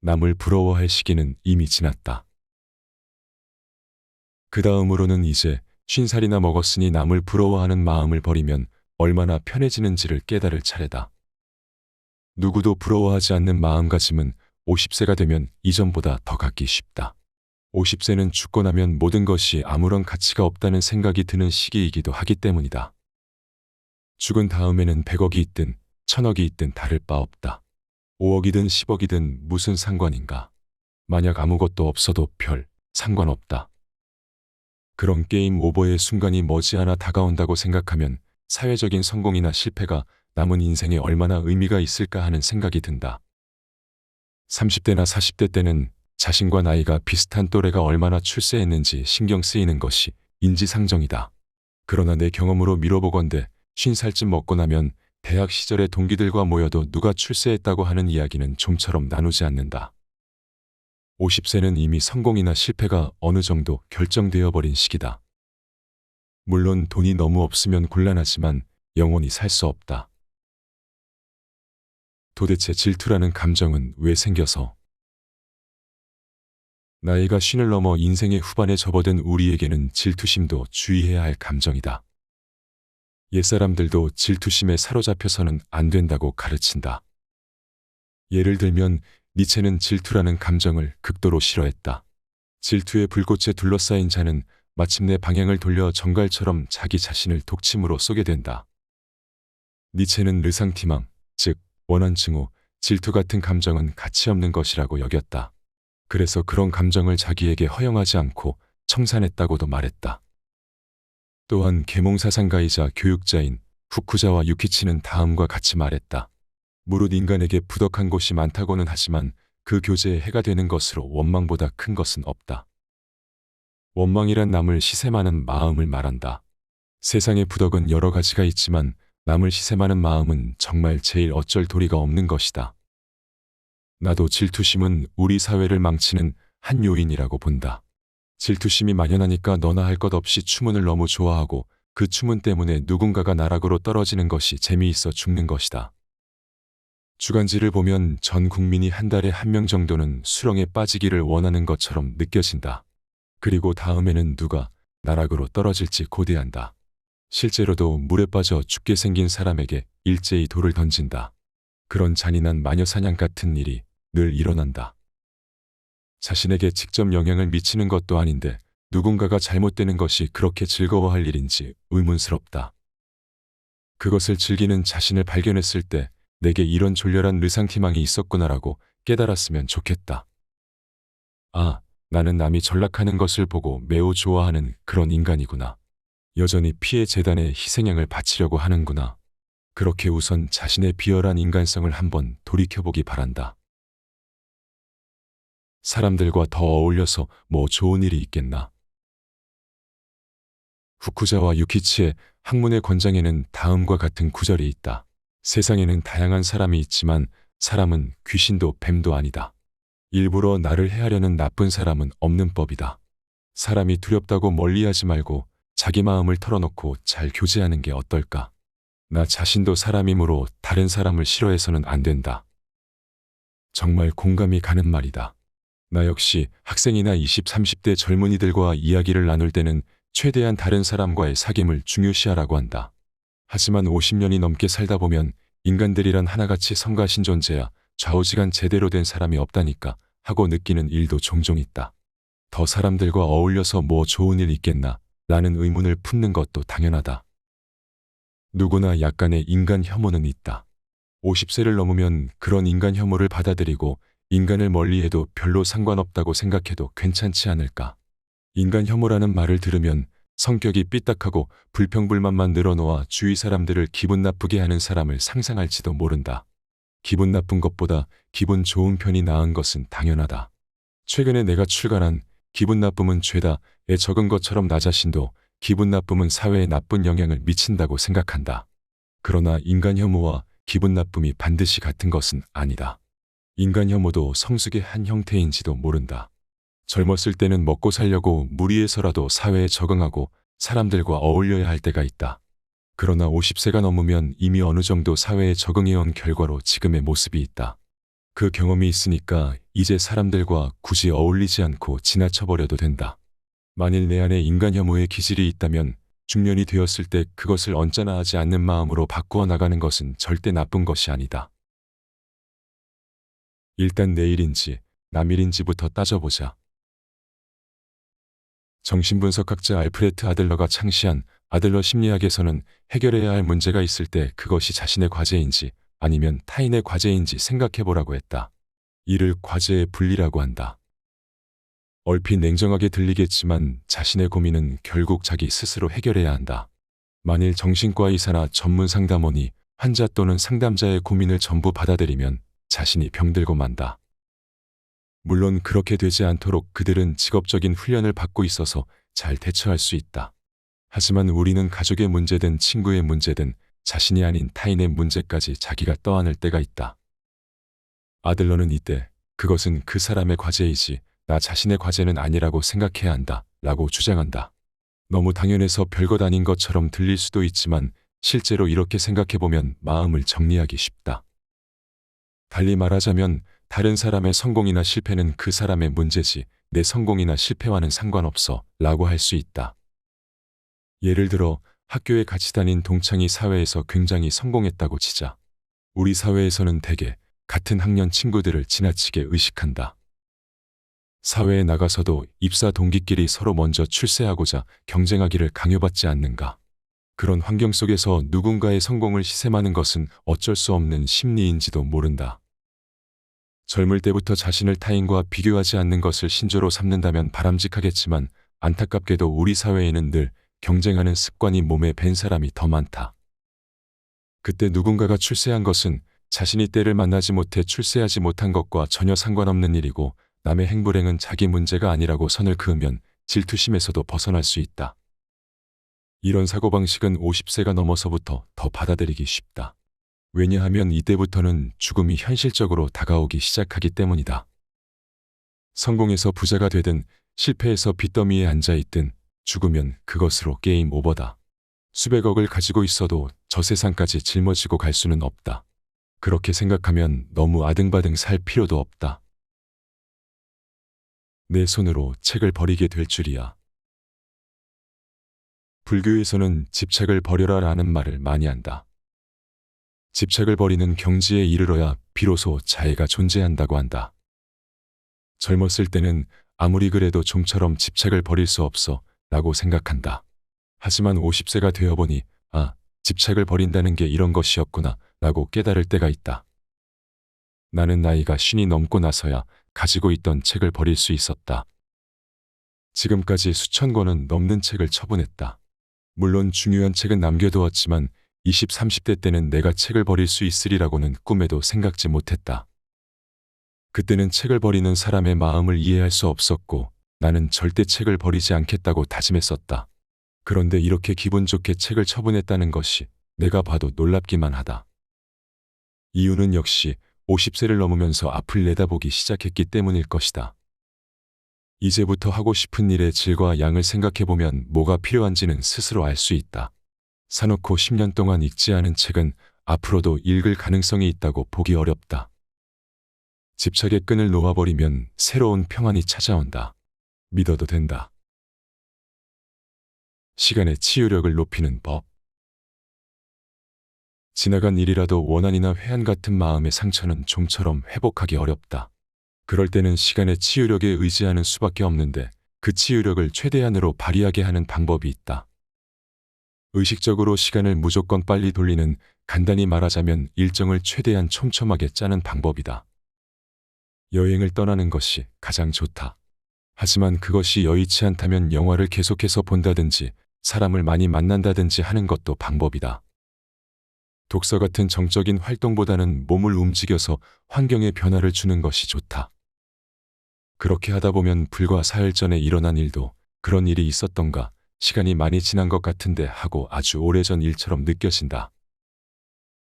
남을 부러워할 시기는 이미 지났다. 그 다음으로는 이제 50살이나 먹었으니 남을 부러워하는 마음을 버리면 얼마나 편해지는지를 깨달을 차례다. 누구도 부러워하지 않는 마음가짐은 50세가 되면 이전보다 더 갖기 쉽다. 50세는 죽고 나면 모든 것이 아무런 가치가 없다는 생각이 드는 시기이기도 하기 때문이다. 죽은 다음에는 100억이 있든 1000억이 있든 다를 바 없다. 5억이든 10억이든 무슨 상관인가. 만약 아무것도 없어도 별 상관없다. 그런 게임 오버의 순간이 머지않아 다가온다고 생각하면 사회적인 성공이나 실패가 남은 인생에 얼마나 의미가 있을까 하는 생각이 든다. 30대나 40대 때는 자신과 나이가 비슷한 또래가 얼마나 출세했는지 신경 쓰이는 것이 인지상정이다. 그러나 내 경험으로 미뤄보건대 50살쯤 먹고 나면 대학 시절의 동기들과 모여도 누가 출세했다고 하는 이야기는 좀처럼 나누지 않는다. 50세는 이미 성공이나 실패가 어느 정도 결정되어 버린 시기다. 물론 돈이 너무 없으면 곤란하지만 영원히 살 수 없다. 도대체 질투라는 감정은 왜 생겨서? 나이가 50을 넘어 인생의 후반에 접어든 우리에게는 질투심도 주의해야 할 감정이다. 옛사람들도 질투심에 사로잡혀서는 안 된다고 가르친다. 예를 들면 니체는 질투라는 감정을 극도로 싫어했다. 질투의 불꽃에 둘러싸인 자는 마침내 방향을 돌려 정갈처럼 자기 자신을 독침으로 쏘게 된다. 니체는 르상티망, 즉 원한증오, 질투 같은 감정은 가치 없는 것이라고 여겼다. 그래서 그런 감정을 자기에게 허용하지 않고 청산했다고도 말했다. 또한 계몽사상가이자 교육자인 후쿠자와 유키치는 다음과 같이 말했다. 무릇 인간에게 부덕한 곳이 많다고는 하지만 그 교제에 해가 되는 것으로 원망보다 큰 것은 없다. 원망이란 남을 시샘하는 마음을 말한다. 세상에 부덕은 여러 가지가 있지만 남을 시샘하는 마음은 정말 제일 어쩔 도리가 없는 것이다. 나도 질투심은 우리 사회를 망치는 한 요인이라고 본다. 질투심이 만연하니까 너나 할 것 없이 추문을 너무 좋아하고 그 추문 때문에 누군가가 나락으로 떨어지는 것이 재미있어 죽는 것이다. 주간지를 보면 전 국민이 한 달에 1명 정도는 수렁에 빠지기를 원하는 것처럼 느껴진다. 그리고 다음에는 누가 나락으로 떨어질지 고대한다. 실제로도 물에 빠져 죽게 생긴 사람에게 일제히 돌을 던진다. 그런 잔인한 마녀사냥 같은 일이 늘 일어난다. 자신에게 직접 영향을 미치는 것도 아닌데 누군가가 잘못되는 것이 그렇게 즐거워할 일인지 의문스럽다. 그것을 즐기는 자신을 발견했을 때 내게 이런 졸렬한 르상티망이 있었구나라고 깨달았으면 좋겠다. 아, 나는 남이 전락하는 것을 보고 매우 좋아하는 그런 인간이구나. 여전히 피해 재단에 희생양을 바치려고 하는구나. 그렇게 우선 자신의 비열한 인간성을 한번 돌이켜보기 바란다. 사람들과 더 어울려서 뭐 좋은 일이 있겠나. 후쿠자와 유키치의 학문의 권장에는 다음과 같은 구절이 있다. 세상에는 다양한 사람이 있지만 사람은 귀신도 뱀도 아니다. 일부러 나를 해하려는 나쁜 사람은 없는 법이다. 사람이 두렵다고 멀리하지 말고 자기 마음을 털어놓고 잘 교제하는 게 어떨까? 나 자신도 사람이므로 다른 사람을 싫어해서는 안 된다. 정말 공감이 가는 말이다. 나 역시 학생이나 20, 30대 젊은이들과 이야기를 나눌 때는 최대한 다른 사람과의 사귐을 중요시하라고 한다. 하지만 50년이 넘게 살다 보면 인간들이란 하나같이 성가신 존재야 좌우지간 제대로 된 사람이 없다니까 하고 느끼는 일도 종종 있다. 더 사람들과 어울려서 뭐 좋은 일 있겠나 라는 의문을 품는 것도 당연하다. 누구나 약간의 인간 혐오는 있다. 50세를 넘으면 그런 인간 혐오를 받아들이고 인간을 멀리해도 별로 상관없다고 생각해도 괜찮지 않을까. 인간 혐오라는 말을 들으면 성격이 삐딱하고 불평불만만 늘어놓아 주위 사람들을 기분 나쁘게 하는 사람을 상상할지도 모른다. 기분 나쁜 것보다 기분 좋은 편이 나은 것은 당연하다. 최근에 내가 출간한 기분 나쁨은 죄다에 적은 것처럼 나 자신도 기분 나쁨은 사회에 나쁜 영향을 미친다고 생각한다. 그러나 인간 혐오와 기분 나쁨이 반드시 같은 것은 아니다. 인간 혐오도 성숙의 한 형태인지도 모른다. 젊었을 때는 먹고 살려고 무리해서라도 사회에 적응하고 사람들과 어울려야 할 때가 있다. 그러나 50세가 넘으면 이미 어느 정도 사회에 적응해온 결과로 지금의 모습이 있다. 그 경험이 있으니까 이제 사람들과 굳이 어울리지 않고 지나쳐버려도 된다. 만일 내 안에 인간 혐오의 기질이 있다면 중년이 되었을 때 그것을 언짢아 하지 않는 마음으로 바꾸어 나가는 것은 절대 나쁜 것이 아니다. 일단 내일인지 남일인지부터 따져보자. 정신분석학자 알프레트 아들러가 창시한 아들러 심리학에서는 해결해야 할 문제가 있을 때 그것이 자신의 과제인지 아니면 타인의 과제인지 생각해보라고 했다. 이를 과제의 분리라고 한다. 얼핏 냉정하게 들리겠지만 자신의 고민은 결국 자기 스스로 해결해야 한다. 만일 정신과 의사나 전문 상담원이 환자 또는 상담자의 고민을 전부 받아들이면 자신이 병들고 만다. 물론 그렇게 되지 않도록 그들은 직업적인 훈련을 받고 있어서 잘 대처할 수 있다. 하지만 우리는 가족의 문제든 친구의 문제든 자신이 아닌 타인의 문제까지 자기가 떠안을 때가 있다. 아들러는 이때 그것은 그 사람의 과제이지 나 자신의 과제는 아니라고 생각해야 한다 라고 주장한다. 너무 당연해서 별것 아닌 것처럼 들릴 수도 있지만 실제로 이렇게 생각해보면 마음을 정리하기 쉽다. 달리 말하자면 다른 사람의 성공이나 실패는 그 사람의 문제지 내 성공이나 실패와는 상관없어 라고 할 수 있다. 예를 들어 학교에 같이 다닌 동창이 사회에서 굉장히 성공했다고 치자. 우리 사회에서는 대개 같은 학년 친구들을 지나치게 의식한다. 사회에 나가서도 입사 동기끼리 서로 먼저 출세하고자 경쟁하기를 강요받지 않는가. 그런 환경 속에서 누군가의 성공을 시샘하는 것은 어쩔 수 없는 심리인지도 모른다. 젊을 때부터 자신을 타인과 비교하지 않는 것을 신조로 삼는다면 바람직하겠지만 안타깝게도 우리 사회에는 늘 경쟁하는 습관이 몸에 밴 사람이 더 많다. 그때 누군가가 출세한 것은 자신이 때를 만나지 못해 출세하지 못한 것과 전혀 상관없는 일이고 남의 행불행은 자기 문제가 아니라고 선을 그으면 질투심에서도 벗어날 수 있다. 이런 사고방식은 50세가 넘어서부터 더 받아들이기 쉽다. 왜냐하면 이때부터는 죽음이 현실적으로 다가오기 시작하기 때문이다. 성공해서 부자가 되든 실패해서 빚더미에 앉아있든 죽으면 그것으로 게임 오버다. 수백억을 가지고 있어도 저 세상까지 짊어지고 갈 수는 없다. 그렇게 생각하면 너무 아등바등 살 필요도 없다. 내 손으로 책을 버리게 될 줄이야. 불교에서는 집착을 버려라 라는 말을 많이 한다. 집착을 버리는 경지에 이르러야 비로소 자애가 존재한다고 한다. 젊었을 때는 아무리 그래도 좀처럼 집착을 버릴 수 없어 라고 생각한다. 하지만 50세가 되어보니 집착을 버린다는 게 이런 것이었구나 라고 깨달을 때가 있다. 나는 나이가 50이 넘고 나서야 가지고 있던 책을 버릴 수 있었다. 지금까지 수천 권은 넘는 책을 처분했다. 물론 중요한 책은 남겨두었지만 20, 30대 때는 내가 책을 버릴 수 있으리라고는 꿈에도 생각지 못했다. 그때는 책을 버리는 사람의 마음을 이해할 수 없었고 나는 절대 책을 버리지 않겠다고 다짐했었다. 그런데 이렇게 기분 좋게 책을 처분했다는 것이 내가 봐도 놀랍기만 하다. 이유는 역시 50세를 넘으면서 앞을 내다보기 시작했기 때문일 것이다. 이제부터 하고 싶은 일의 질과 양을 생각해보면 뭐가 필요한지는 스스로 알 수 있다. 사놓고 10년 동안 읽지 않은 책은 앞으로도 읽을 가능성이 있다고 보기 어렵다. 집착의 끈을 놓아버리면 새로운 평안이 찾아온다. 믿어도 된다. 시간의 치유력을 높이는 법. 지나간 일이라도 원한이나 회한 같은 마음의 상처는 좀처럼 회복하기 어렵다. 그럴 때는 시간의 치유력에 의지하는 수밖에 없는데 그 치유력을 최대한으로 발휘하게 하는 방법이 있다. 의식적으로 시간을 무조건 빨리 돌리는, 간단히 말하자면 일정을 최대한 촘촘하게 짜는 방법이다. 여행을 떠나는 것이 가장 좋다. 하지만 그것이 여의치 않다면 영화를 계속해서 본다든지 사람을 많이 만난다든지 하는 것도 방법이다. 독서 같은 정적인 활동보다는 몸을 움직여서 환경에 변화를 주는 것이 좋다. 그렇게 하다 보면 불과 사흘 전에 일어난 일도 그런 일이 있었던가, 시간이 많이 지난 것 같은데 하고 아주 오래전 일처럼 느껴진다.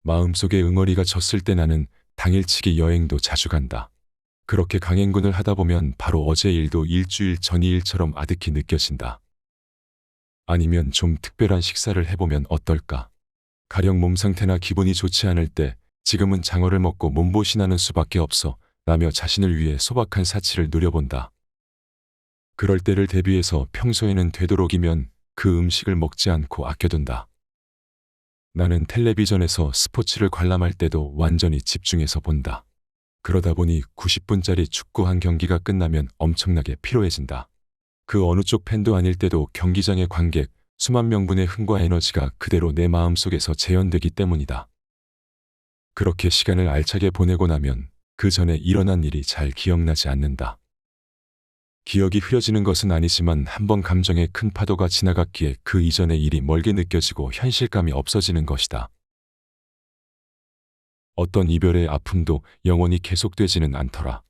마음속에 응어리가 졌을 때 나는 당일치기 여행도 자주 간다. 그렇게 강행군을 하다 보면 바로 어제 일도 일주일 전 일처럼 아득히 느껴진다. 아니면 좀 특별한 식사를 해보면 어떨까? 가령 몸 상태나 기분이 좋지 않을 때 지금은 장어를 먹고 몸보신하는 수밖에 없어 라며 자신을 위해 소박한 사치를 누려본다. 그럴 때를 대비해서 평소에는 되도록이면 그 음식을 먹지 않고 아껴둔다. 나는 텔레비전에서 스포츠를 관람할 때도 완전히 집중해서 본다. 그러다 보니 90분짜리 축구 한 경기가 끝나면 엄청나게 피로해진다. 그 어느 쪽 팬도 아닐 때도 경기장의 관객, 수만 명분의 흥과 에너지가 그대로 내 마음속에서 재현되기 때문이다. 그렇게 시간을 알차게 보내고 나면 그 전에 일어난 일이 잘 기억나지 않는다. 기억이 흐려지는 것은 아니지만 한번 감정의 큰 파도가 지나갔기에 그 이전의 일이 멀게 느껴지고 현실감이 없어지는 것이다. 어떤 이별의 아픔도 영원히 계속되지는 않더라.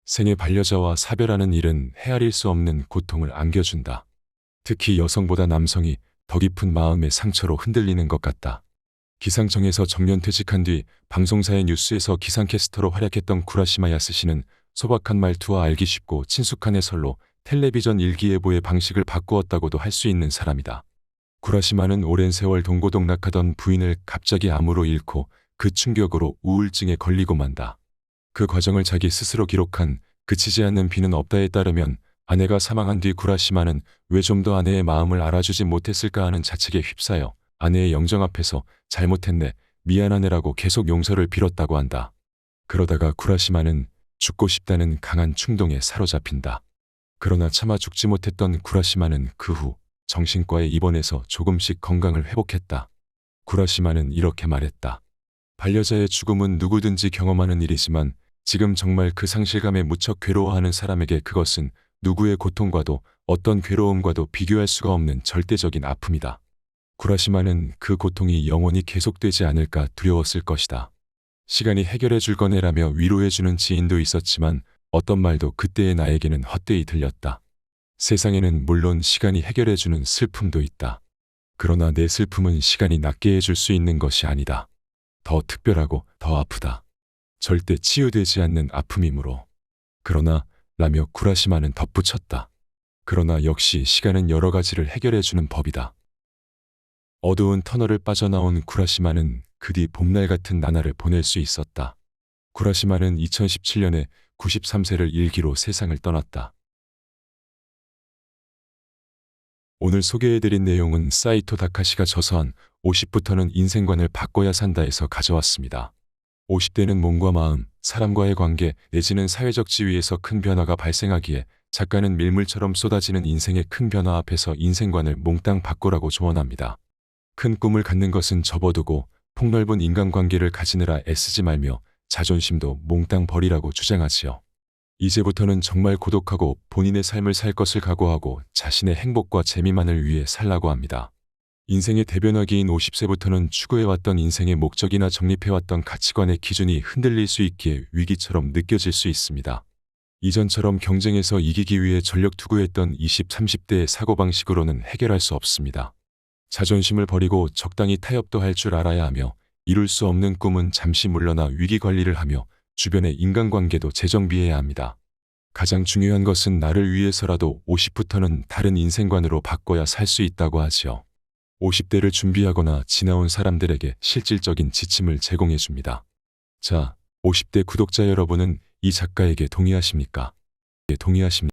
생의 반려자와 사별하는 일은 헤아릴 수 없는 고통을 안겨준다. 특히 여성보다 남성이 더 깊은 마음의 상처로 흔들리는 것 같다. 기상청에서 정년퇴직한 뒤 방송사의 뉴스에서 기상캐스터로 활약했던 구라시마 야스시는 소박한 말투와 알기 쉽고 친숙한 해설로 텔레비전 일기예보의 방식을 바꾸었다고도 할 수 있는 사람이다. 구라시마는 오랜 세월 동고동락하던 부인을 갑자기 암으로 잃고 그 충격으로 우울증에 걸리고 만다. 그 과정을 자기 스스로 기록한 그치지 않는 비는 없다에 따르면 아내가 사망한 뒤 구라시마는 왜 좀 더 아내의 마음을 알아주지 못했을까 하는 자책에 휩싸여 아내의 영정 앞에서 잘못했네, 미안하네라고 계속 용서를 빌었다고 한다. 그러다가 구라시마는 죽고 싶다는 강한 충동에 사로잡힌다. 그러나 차마 죽지 못했던 구라시마는 그 후 정신과에 입원해서 조금씩 건강을 회복했다. 구라시마는 이렇게 말했다. 반려자의 죽음은 누구든지 경험하는 일이지만 지금 정말 그 상실감에 무척 괴로워하는 사람에게 그것은 누구의 고통과도 어떤 괴로움과도 비교할 수가 없는 절대적인 아픔이다. 구라시마는 그 고통이 영원히 계속되지 않을까 두려웠을 것이다. 시간이 해결해 줄 거네라며 위로해 주는 지인도 있었지만 어떤 말도 그때의 나에게는 헛되이 들렸다. 세상에는 물론 시간이 해결해 주는 슬픔도 있다. 그러나 내 슬픔은 시간이 낫게 해줄 수 있는 것이 아니다. 더 특별하고 더 아프다. 절대 치유되지 않는 아픔이므로. 그러나 라며 구라시마는 덧붙였다. 그러나 역시 시간은 여러 가지를 해결해 주는 법이다. 어두운 터널을 빠져나온 구라시마는 그 뒤 봄날 같은 나날을 보낼 수 있었다. 구라시마는 2017년에 93세를 일기로 세상을 떠났다. 오늘 소개해드린 내용은 사이토 다카시가 저서한 50부터는 인생관을 바꿔야 산다에서 가져왔습니다. 50대는 몸과 마음, 사람과의 관계 내지는 사회적 지위에서 큰 변화가 발생하기에 작가는 밀물처럼 쏟아지는 인생의 큰 변화 앞에서 인생관을 몽땅 바꾸라고 조언합니다. 큰 꿈을 갖는 것은 접어두고 폭넓은 인간관계를 가지느라 애쓰지 말며 자존심도 몽땅 버리라고 주장하지요. 이제부터는 정말 고독하고 본인의 삶을 살 것을 각오하고 자신의 행복과 재미만을 위해 살라고 합니다. 인생의 대변화기인 50세부터는 추구해왔던 인생의 목적이나 정립해왔던 가치관의 기준이 흔들릴 수 있기에 위기처럼 느껴질 수 있습니다. 이전처럼 경쟁에서 이기기 위해 전력 투구했던 20, 30대의 사고방식으로는 해결할 수 없습니다. 자존심을 버리고 적당히 타협도 할 줄 알아야 하며 이룰 수 없는 꿈은 잠시 물러나 위기관리를 하며 주변의 인간관계도 재정비해야 합니다. 가장 중요한 것은 나를 위해서라도 50부터는 다른 인생관으로 바꿔야 살 수 있다고 하지요. 50대를 준비하거나 지나온 사람들에게 실질적인 지침을 제공해 줍니다. 자, 50대 구독자 여러분은 이 작가에게 동의하십니까? 동의하십니까?